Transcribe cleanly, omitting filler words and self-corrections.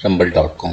rumble.com،